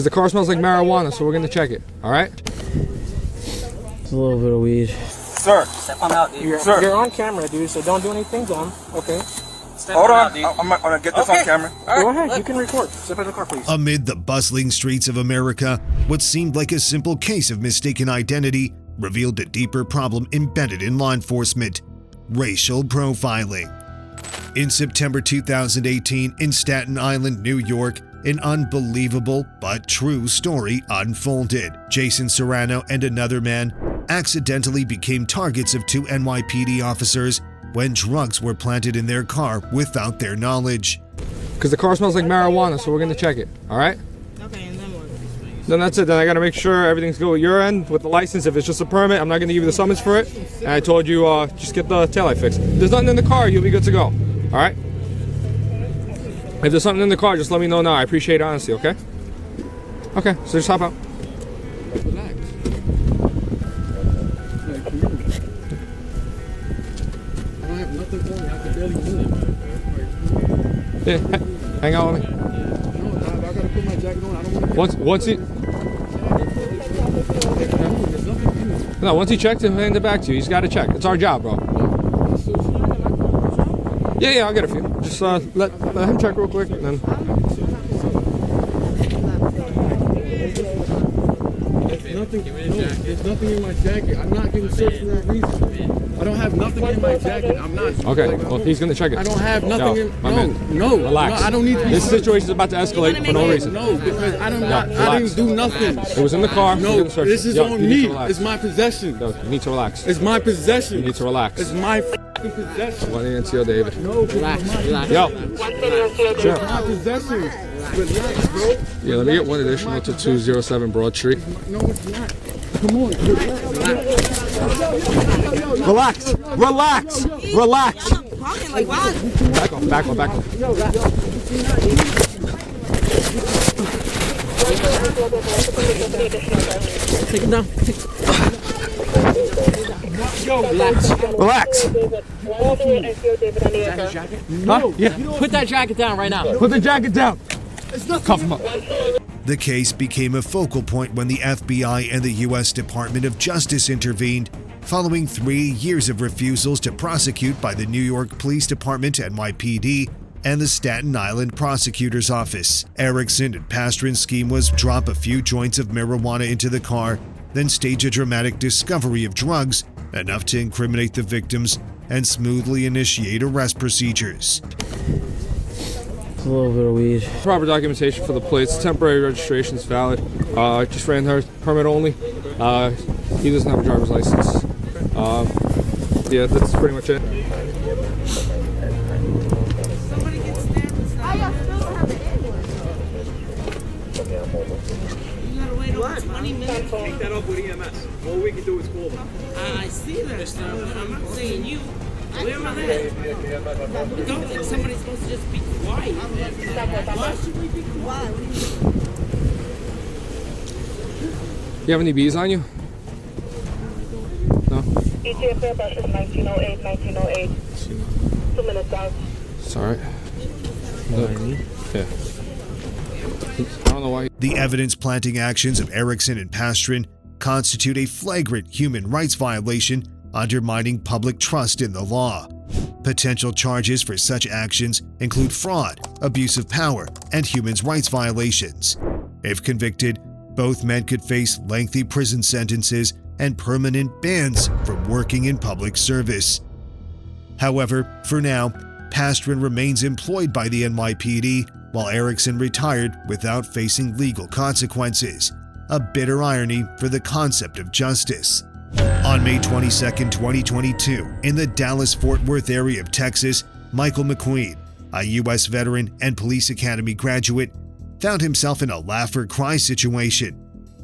Because the car smells like marijuana, so we're going to check it. All right? It's a little bit of weed. Sir, step on out, dude. You're on camera, dude, so don't do anything dumb, okay? Hold on, I'm gonna get this on camera. Go ahead, you can record. Step in the car, please. Amid the bustling streets of America, what seemed like a simple case of mistaken identity revealed a deeper problem embedded in law enforcement: racial profiling. In September 2018, in Staten Island, New York, an unbelievable but true story unfolded. Jason Serrano and another man accidentally became targets of two NYPD officers when drugs were planted in their car without their knowledge. Because the car smells like marijuana, so we're going to check it. All right? Okay, and then what? Then that's it. Then I got to make sure everything's good with your end with the license. If it's just a permit, I'm not going to give you the summons for it. And I told you, just get the taillight fixed. If there's nothing in the car, you'll be good to go. All right? If there's something in the car, just let me know now. I appreciate honesty, okay? Okay, so just hop out. Relax. I don't have nothing for me. I can barely move. Yeah, hang out with me. No, I gotta put my jacket on. I don't want to. Once he checked it, hand it back to you. He's got to check. It's our job, bro. Yeah, I'll get a few. Just let him check real quick, and then. There's nothing in my jacket. I'm not getting searched for that reason. I don't have nothing in my jacket. I'm not. Okay, well, he's gonna check it. I don't have nothing No, relax. No, I don't need to be. This situation's about to escalate for no reason. No, because I didn't do nothing. It was in the car. No, this is on me. It's my possession. Yo, you need to relax. It's my possession. You need to relax. It's my possession. One NCO, David. No, Relax. Yo. Sure. It's my possession. Relax, bro. Yeah, let me get one additional to 207 Broad Street. No, it's not. Come on. Relax. Relax. Relax. Like, wow. Back off. Take him down. Relax. No. Yeah. Put that jacket down right now. Put the jacket down. Cuff him up. The case became a focal point when the FBI and the U.S. Department of Justice intervened, following 3 years of refusals to prosecute by the New York Police Department, NYPD, and the Staten Island Prosecutor's Office. Erickson and Pastrin's scheme was drop a few joints of marijuana into the car, then stage a dramatic discovery of drugs, enough to incriminate the victims and smoothly initiate arrest procedures. It's a little bit of weed. Proper documentation for the plates. Temporary registration is valid. Just ran her permit only. He doesn't have a driver's license. Yeah, that's pretty much it. Take that up with EMS. All we can do is call them. I see that. I'm not saying you. Where am I at? Don't think somebody's supposed to just be quiet. Why should we be quiet? You have any bees on you? No? ETA bus is 1908. 2 minutes out. It's alright. Yeah. I don't know why. The evidence-planting actions of Erickson and Pastrin constitute a flagrant human rights violation, undermining public trust in the law. Potential charges for such actions include fraud, abuse of power, and human rights violations. If convicted, both men could face lengthy prison sentences and permanent bans from working in public service. However, for now, Pastrin remains employed by the NYPD, while Erickson retired without facing legal consequences. A bitter irony for the concept of justice. On May 22, 2022, in the Dallas-Fort Worth area of Texas, Michael McQueen, a U.S. veteran and police academy graduate, found himself in a laugh-or-cry situation.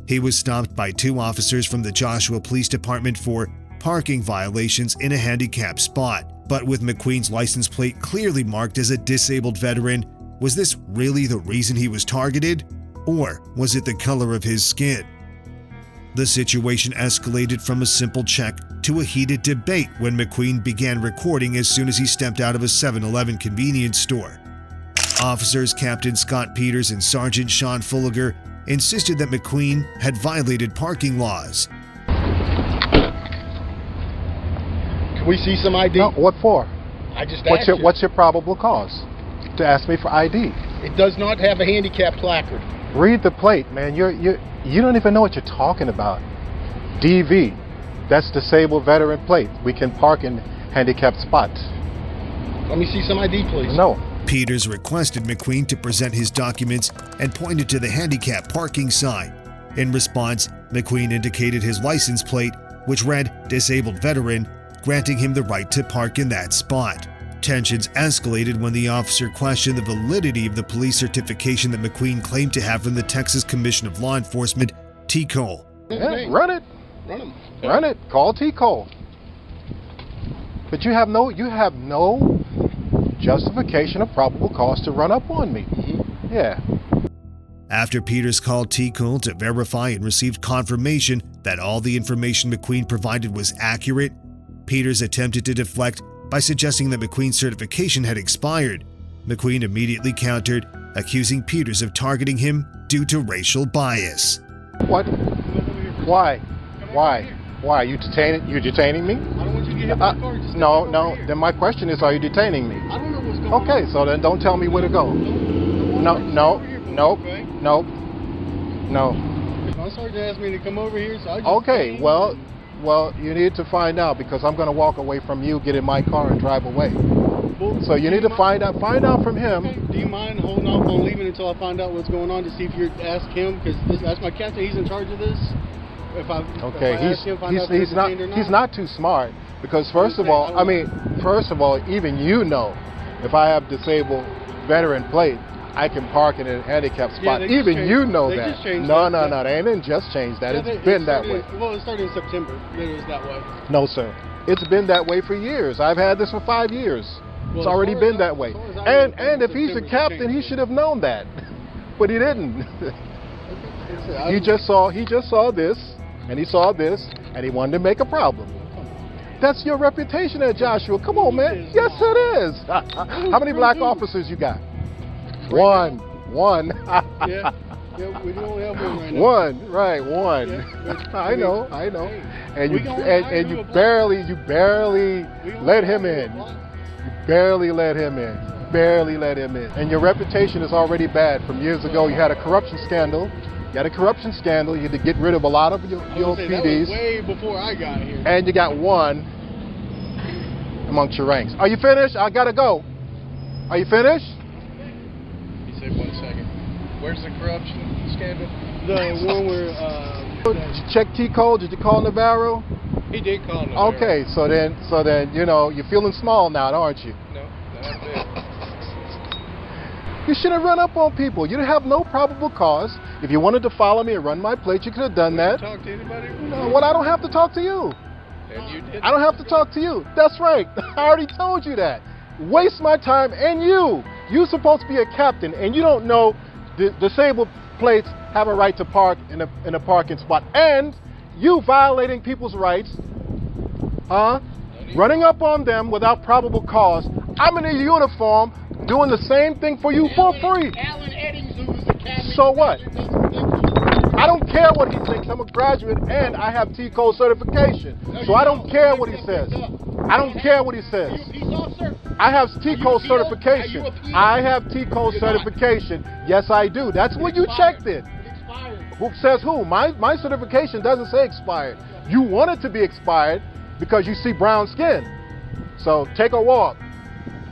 He was stopped by 2 officers from the Joshua Police Department for parking violations in a handicapped spot. But with McQueen's license plate clearly marked as a disabled veteran, was this really the reason he was targeted? Or was it the color of his skin? The situation escalated from a simple check to a heated debate when McQueen began recording as soon as he stepped out of a 7-Eleven convenience store. Officers Captain Scott Peters and Sergeant Sean Fulliger insisted that McQueen had violated parking laws. Can we see some ID? No, what for? I just asked you. What's your probable cause to ask me for ID? It does not have a handicap placard. Read the plate, man. You don't even know what you're talking about. DV, that's disabled veteran plate. We can park in handicapped spots. Let me see some ID, please. No. Peters requested McQueen to present his documents and pointed to the handicap parking sign. In response, McQueen indicated his license plate, which read disabled veteran, granting him the right to park in that spot. Tensions escalated when the officer questioned the validity of the police certification that McQueen claimed to have from the Texas Commission of Law Enforcement, TCOL. Yeah, run it. Run them. Run it. Call TCOL. But you have no justification of probable cause to run up on me. Mm-hmm. Yeah. After Peters called TCOL to verify and received confirmation that all the information McQueen provided was accurate, Peters attempted to deflect by suggesting that McQueen's certification had expired. McQueen immediately countered, accusing Peters of targeting him due to racial bias. What? Why? Why? Why? You detaining me? I don't want you to get hit by a car. Just No. Then my question is, are you detaining me? I don't know what's going on. Okay, so then don't tell me where to go. No. My sergeant asked me to come over here, so I just Okay, well, you need to find out because I'm going to walk away from you, get in my car, and drive away. So you need to find out from him. Okay. Do you mind holding off on leaving until I find out what's going on to see if you ask him? Because that's my captain. He's in charge of this. If I ask him, find out if he's detained or not. He's not too smart because first of all, even you know, if I have disabled veteran plate, I can park in a handicapped spot. Yeah, even you know they that. Just changed No, that. they didn't just change that. Yeah, It's been that way. Well, it started in September. It was that way. No, sir. It's been that way for years. I've had this for 5 years. Well, It's already been that way. And if he's a September, captain, he should have known that, but he didn't. I He just saw this, and he saw this, and he wanted to make a problem. That's your reputation there, Joshua. Come on, man. Yes, it is. How many black officers you got? One. Yeah, we don't have one right now. One, right? One. Yeah, I know. And we gonna hire you you a black- barely let him in. Barely let him in. And your reputation is already bad. From years ago, you had a corruption scandal. You had to get rid of a lot of your That was PDs. way before I got here. And you got one amongst your ranks. Are you finished? I gotta go. Are you finished? You said 1 second. Where's the corruption scandal? The one where Did you check T-Code? Did you call Navarro? he did call Navarro. Okay, so then you're feeling small now, aren't you? No, not bad. You should have run up on people. You have no probable cause. If you wanted to follow me and run my plate, you could have done that. Talk to anybody? No, well, I don't have to talk to you. And you did. I don't have to talk to you. That's right. I already told you that. Waste my time and you. You're supposed to be a captain and you don't know the disabled plates have a right to park in a parking spot. And you violating people's rights, running up on them without probable cause. I'm in a uniform doing the same thing for you for free. Alan Eddings, who was the captain. So what? I don't care what he thinks. I'm a graduate and I have T-Code certification. So I don't care what he says. I don't care what he says. Are you a peace officer? I have T-Code Are certification. you a PO? I have T-Code certification. Yes, I do. That's what you checked it. Expired. Who says who? My certification doesn't say expired. You want it to be expired because you see brown skin. So take a walk.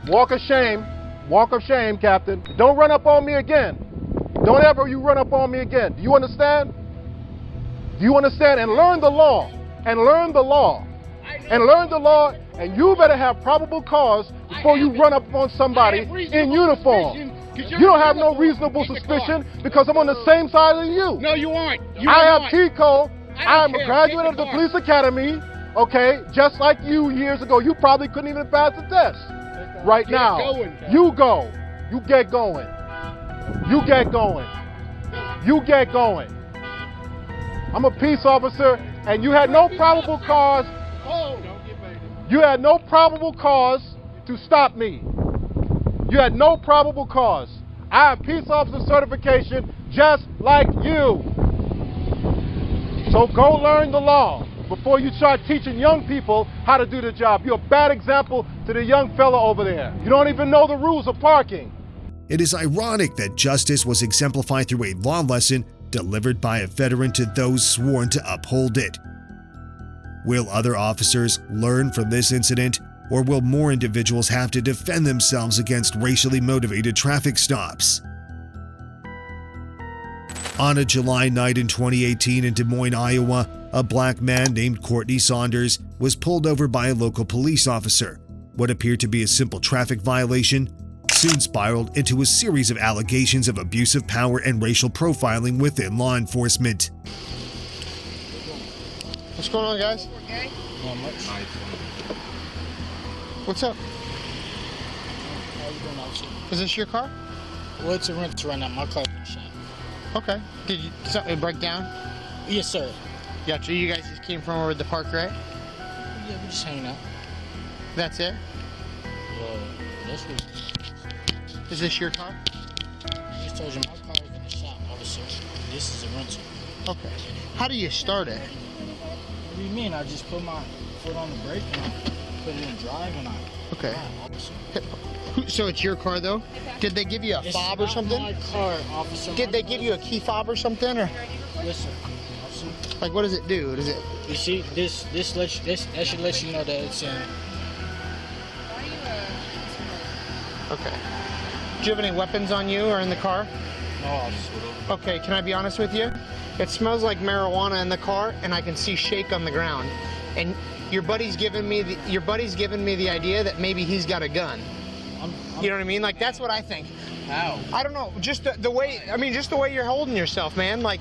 Walk of shame. Walk of shame, Captain. Don't run up on me again. Don't ever you run up on me again. Do you understand? Do you understand? And learn the law. And learn the law. And learn the law. And you better have probable cause before you run up on somebody in uniform. You don't have no reasonable suspicion because I'm on the same side as you. No, you aren't. I have T-Code. I'm a care. graduate Take of the the police academy. Okay, just like you years ago. You probably couldn't even pass the test. Right now, you go. You get going. You get going. You get going. I'm a peace officer, and you had no probable cause. You had no probable cause to stop me. You had no probable cause. I have peace officer certification just like you. So go learn the law before you start teaching young people how to do the job. You're a bad example to the young fella over there. You don't even know the rules of parking. It is ironic that justice was exemplified through a law lesson delivered by a veteran to those sworn to uphold it. Will other officers learn from this incident, or will more individuals have to defend themselves against racially motivated traffic stops? On a July night in 2018 in Des Moines, Iowa, a black man named Courtney Saunders was pulled over by a local police officer. What appeared to be a simple traffic violation soon spiraled into a series of allegations of abusive power and racial profiling within law enforcement. What's going on, guys? Okay. Not much. What's up? How you doing, officer? Is this your car? Well, it's a rental right now. My car's in the shop. Okay. Did something break down? Yes, sir. Gotcha. You guys just came from over at the park, right? Yeah, we're just hanging out. That's it? Well, that's what Is this your car? I just told you. My car's in the shop, officer. This is a rental. Okay. How do you start it? What do you mean? I just put my foot on the brake and I put it in drive and I Okay. drive, officer. So it's your car, though? Did they give you a fob or something? My car, officer. Did they give you a key fob or something? Or Yes, sir. Officer. like, what does it do? Does it? You see, that should let you know that it's in. Okay. Do you have any weapons on you or in the car? No, officer. Okay. Can I be honest with you? It smells like marijuana in the car, and I can see shake on the ground. And your buddy's giving me the idea that maybe he's got a gun. You know what I mean? Like, that's what I think. How? I don't know. Just the way. I mean, just the way you're holding yourself, man. Like,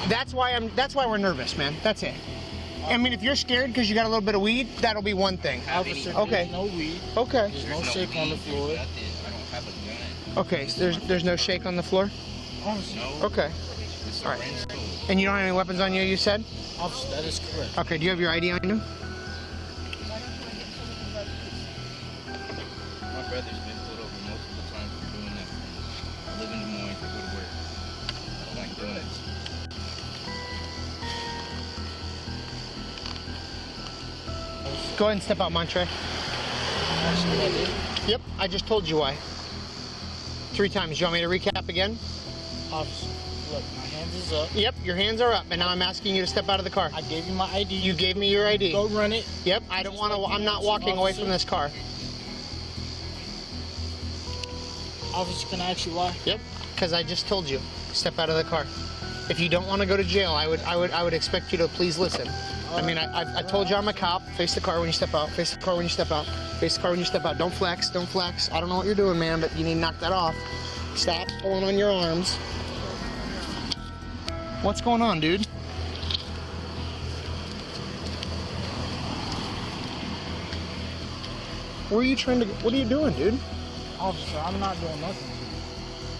that's why we're nervous, man. That's it. I mean, if you're scared because you got a little bit of weed, that'll be one thing. Officer, Okay. there's no weed. Okay. There's no shake on the floor. Okay. So there's no shake on the floor. Officer, Okay. All right. And you don't have any weapons on you? You said. officer, that is correct. Okay. Do you have your ID on you? My brother's been pulled over multiple times for doing that. I live in Des Moines, I go to work. I don't like doing this. Go ahead and step out, Montre. Actually, I did. Yep. I just told you why. 3 times. You want me to recap again? Officer, look, my hands is up. Yep. Your hands are up, and now I'm asking you to step out of the car. I gave you my ID. You gave me your ID. Go run it. Yep. I don't want to. I'm not walking away from this car. Officer, can I ask you why? Yep. Because I just told you, step out of the car. If you don't want to go to jail, I would expect you to please listen. I mean, I told you I'm a cop. Face the car when you step out. Face the car when you step out. Face the car when you step out. Don't flex. Don't flex. I don't know what you're doing, man, but you need to knock that off. Stop pulling on your arms. What's going on, dude? Where are you trying to go? What are you doing, dude? Officer, I'm not doing nothing.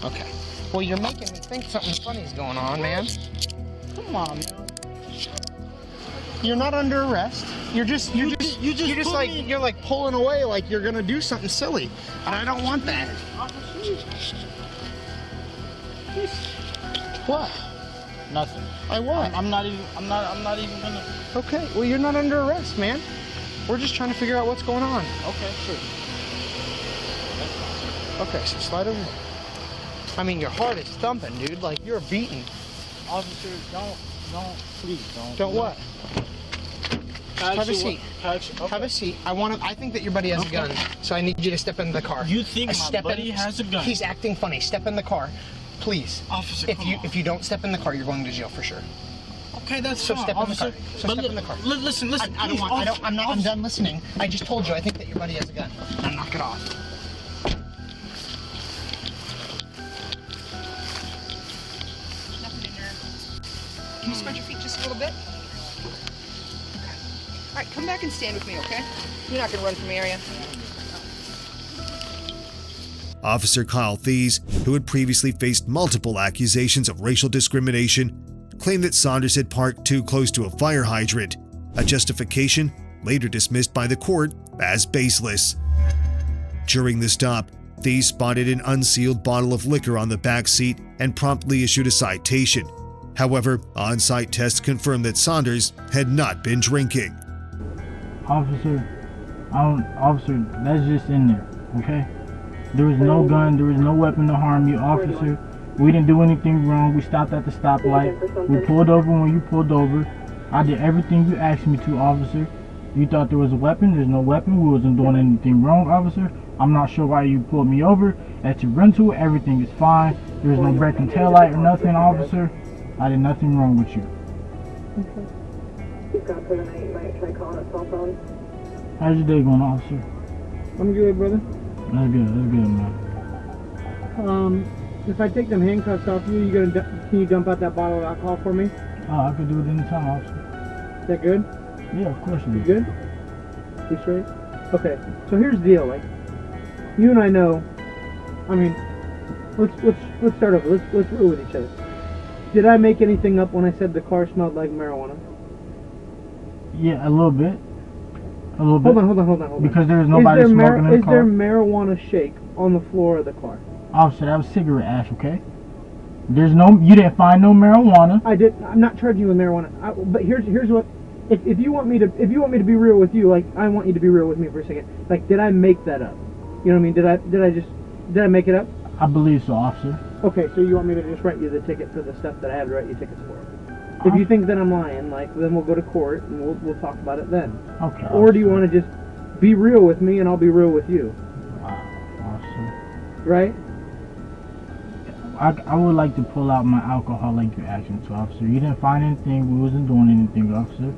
Okay. Well, you're making me think something funny's going on, man. Come on, man. You're not under arrest. You're just like pulling away like you're gonna do something silly, and I don't want that. What? Nothing. I what? I'm not even gonna. Okay. Well, you're not under arrest, man. We're just trying to figure out what's going on. Okay, sure. Okay, so slide over. I mean, your heart is thumping, dude. Like you're beaten. Officer, please don't. Don't what? Have a seat. Okay. Have a seat. I think that your buddy has a gun, so I need you to step into the car. You think my buddy has a gun? He's acting funny. Step in the car, please. Officer, If you don't step in the car, you're going to jail for sure. Okay, that's So fine, step officer. in the car. So step in the car. Listen. I'm done listening. I just told you I think that your buddy has a gun. Now knock it off. Nothing in there. Can you spread your feet just a little bit? All right, come back and stand with me, okay? You're not gonna run from the area. Officer Kyle Thies, who had previously faced multiple accusations of racial discrimination, claimed that Saunders had parked too close to a fire hydrant, a justification later dismissed by the court as baseless. During the stop, Thieves spotted an unsealed bottle of liquor on the back seat and promptly issued a citation. However, on-site tests confirmed that Saunders had not been drinking. Officer, officer, that's just in there, okay? There was no gun, there was no weapon to harm you, officer. We didn't do anything wrong. We stopped at the stoplight. We pulled over when you pulled over. I did everything you asked me to, officer. You thought there was a weapon. There's no weapon. We wasn't doing anything wrong, officer. I'm not sure why you pulled me over. At your rental, everything is fine. There's no breaking taillight or nothing, officer. I did nothing wrong with you. How's your day going, officer? I'm good, brother. That's good, man. If I take them handcuffs off you, can you dump out that bottle of alcohol for me? Oh, I could do it anytime, officer. Is that good? Yeah, of course it You is. good? You straight? Okay. So here's the deal. Like, you and I know. I mean, let's start over. Let's roll with each other. Did I make anything up when I said the car smelled like marijuana? Yeah, a little bit. A little bit. Hold on. Because there was nobody smoking in the Is car. there marijuana shake on the floor of the car? Officer, that was cigarette ash, okay? There's no, you didn't find no marijuana. I'm not charging you with marijuana. But here's what. If you want me to be real with you, like I want you to be real with me for a second. Like, did I make that up? You know what I mean? Did I make it up? I believe so, officer. Okay, so you want me to just write you the ticket for the stuff that I have to write you tickets for? If you think that I'm lying, like, then we'll go to court and we'll talk about it then. Okay. Or do you want to just be real with me and I'll be real with you? Officer. Right? I would like to pull out my alcohol like you asked me to, officer. You didn't find anything. We wasn't doing anything, officer.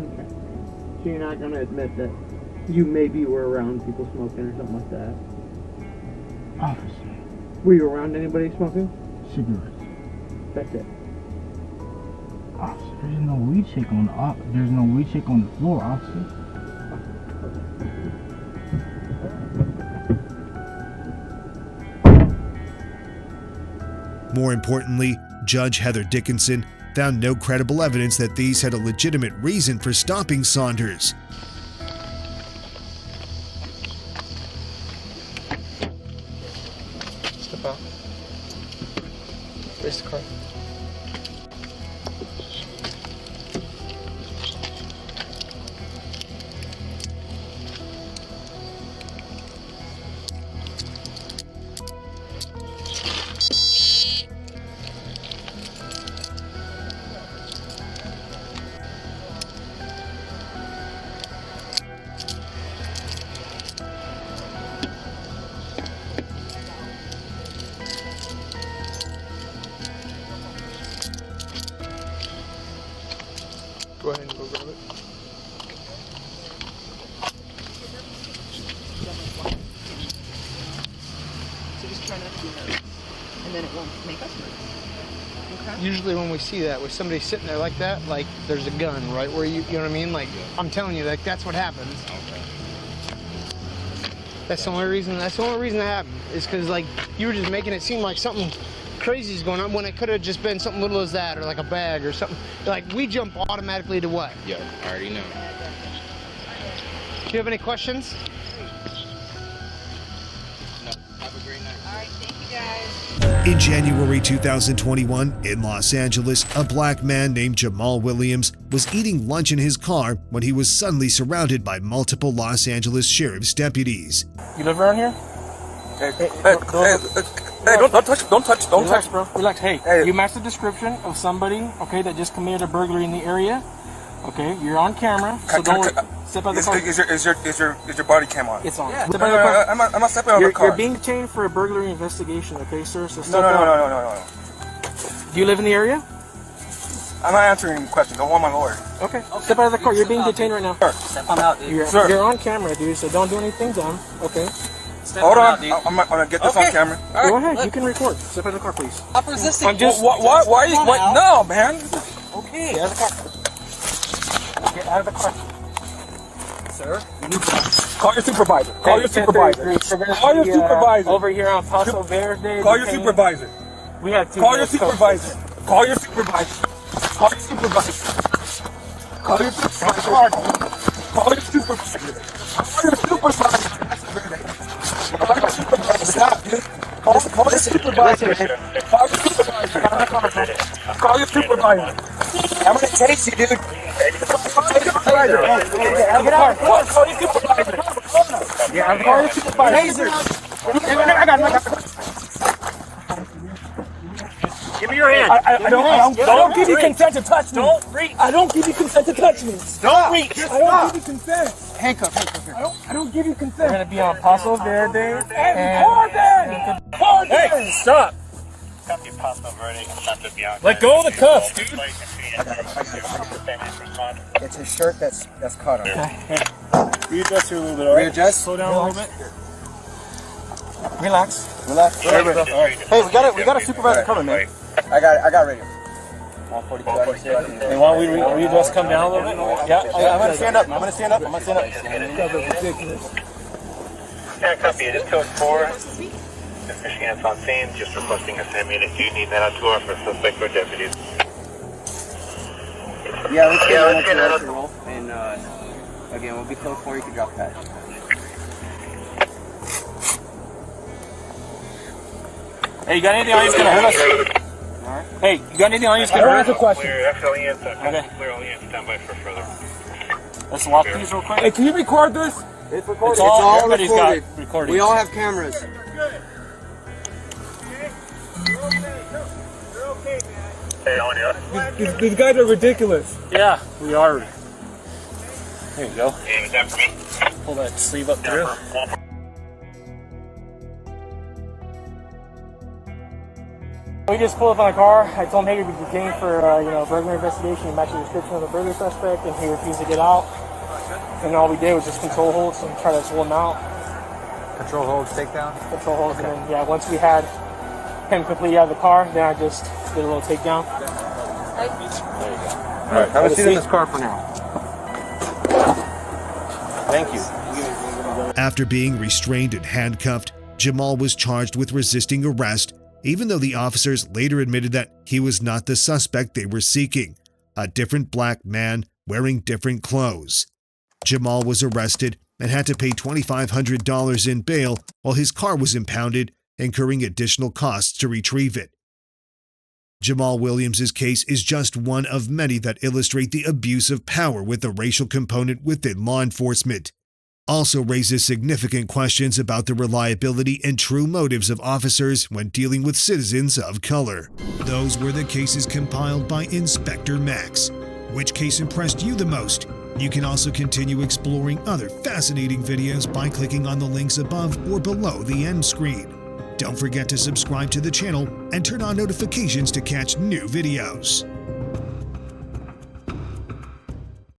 Okay. So you're not going to admit that you maybe were around people smoking or something like that? Officer. Were you around anybody smoking? Cigarettes. That's it. Officer, there's no weed shake on the floor, officer. More importantly, Judge Heather Dickinson found no credible evidence that these had a legitimate reason for stopping Saunders. Step out. Race the car. Go ahead and go grab it. So just try not to be nervous, and then it won't make us nervous. Okay? Usually when we see that, with somebody sitting there like that, like there's a gun, right? Where you know what I mean? Like, I'm telling you, like that's what happens. Okay. That's the only reason that happened, is because like you were just making it seem like something crazy is going on when it could have just been something little as that, or like a bag or something. Like, we jump automatically to what? Yo, I already know. Do you have any questions? No. Have a great night. All right, thank you guys. In January 2021, in Los Angeles, a black man named Jamal Williams was eating lunch in his car when he was suddenly surrounded by multiple Los Angeles sheriff's deputies. You live around here? Hey, don't touch, bro. Relax. Hey, you match the description of somebody, okay, that just committed a burglary in the area. Okay, you're on camera, so don't step out of the car. Is your body cam on? It's on. Yeah. Step out of the car. I'm not stepping out of the car. You're being detained for a burglary investigation, okay, sir? So step No. out. Do you live in the area? I'm not answering any questions. Don't want my lawyer. Okay. Step out of the car. You're being detained right now. Step on out, dude. You're on camera, dude, so don't do anything dumb, okay? Hold on. I'm gonna get this on camera. Go ahead. You can record. Step out of the car, please. I'm resisting. Why are you? What? No, man. Okay. Get out of the car. Get out of the car. Sir, you need to Call your supervisor. Call your supervisor. Call your supervisor. Over here on Paso Verde. Call your supervisor. We have two. Call your supervisor. Call your supervisor. Call your supervisor. Call your supervisor. Call your supervisor. Call your supervisor. Stop, dude. Call the supervisor. Call your supervisor. I'm gonna chase you, dude. Get out of the car. Call your supervisor. Yeah, call your supervisor. Taser. I got it. Give me your hand. I don't give you consent to touch me. Don't reach. I don't give you consent to touch me. Don't reach. I don't give you consent. Handcuff. I don't give you consent. We're gonna be on Paso Verde. Hey, stop. Let go of the cuffs, dude. It's his shirt that's caught on. Okay. Readjust here a little bit, alright? Readjust. Slow down a little bit. Relax. Hey, we got a supervisor coming, man. I got radio. 142. Hey, why don't we readjust, come down a little bit? Yeah. I'm gonna stand up. Yeah, copy. It is code 4. Michigan on scene, just requesting a SAM unit. Do you need that on tour for suspect or deputies? Yeah, let's get that roll. And again, we'll be code 4. You can drop that. Hey, you got anything on you that's gonna hurt us? Alright. Hey, you got anything on you that's gonna hurt us? Clear FLE and clear only and stand by for further. Let's walk these real quick. Hey, can you record this? It's recorded. It's all Everybody's recorded. got recording. We all have cameras. These guys are ridiculous. Yeah, we are. There you go. Hey, is that for me? Pull that sleeve up through. We just pulled up on a car. I told him, hey, you're detained for burglary investigation. He matched the description of the burglary suspect, and he refused to get out. And all we did was just control holds and try to pull him out. Control holds, takedown? Control holds, okay. And then, once we had him completely out of the car, then I just did a little takedown. There you go. All right, have a seat in this car for now. Thank you. After being restrained and handcuffed, Jamal was charged with resisting arrest, even though the officers later admitted that he was not the suspect they were seeking, a different black man wearing different clothes. Jamal was arrested and had to pay $2,500 in bail while his car was impounded, incurring additional costs to retrieve it. Jamal Williams' case is just one of many that illustrate the abuse of power with the racial component within law enforcement. Also raises significant questions about the reliability and true motives of officers when dealing with citizens of color. Those were the cases compiled by Inspector Max. Which case impressed you the most? You can also continue exploring other fascinating videos by clicking on the links above or below the end screen. Don't forget to subscribe to the channel and turn on notifications to catch new videos.